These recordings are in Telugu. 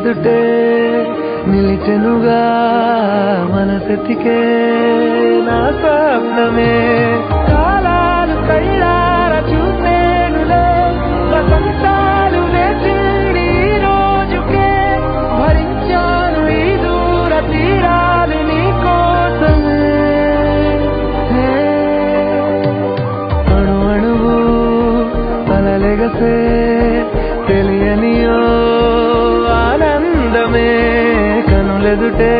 కనులెదుటే నిలిచెనుగా మనసెతికే నా స్వప్నమే కాలాలు కళ్ళార చూసేనులే వసంతాలు వేచిండి ఈ రోజుకే భరించాను ఈ దూర తీరాలు నీ కోసమే అణు అణువు అలలెగసే తెలియనియో ఆనందమే కనులెదుటే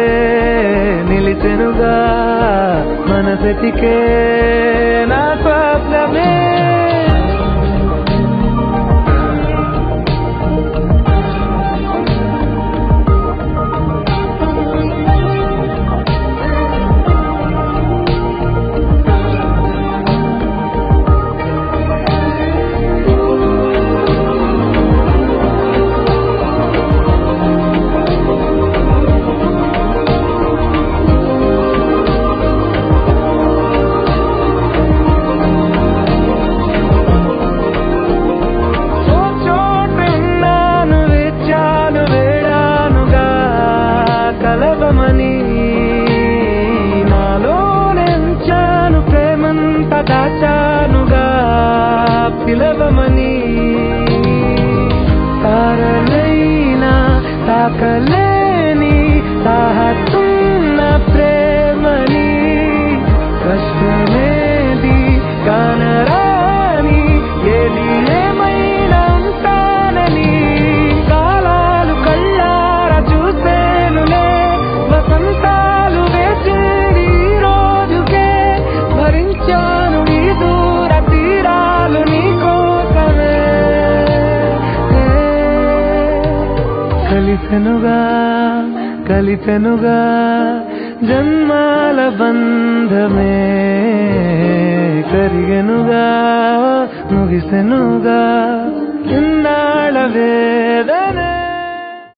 నిలిచెనుగా మనసెతికే నా స్వప్నమే నాలోనెంచాను ప్రేమంత దాచానుగా పిలవమని తారలైనా తాకలేని తాహతున్న ప్రేమని కష్టమేది కానరాని ఏది ఏమైనా ఉంటానని కాలాలు కళ్ళార చూసేనులే వసంతాలు వేచేడి రోజుకే భరించాను ఈ దూర తీరాలు నీ కోసమే కలిపెనుగా జన్మాల బంధమే కరిగెనుగా ముగిసెనుగా ఇన్నాళ్ళ వేదన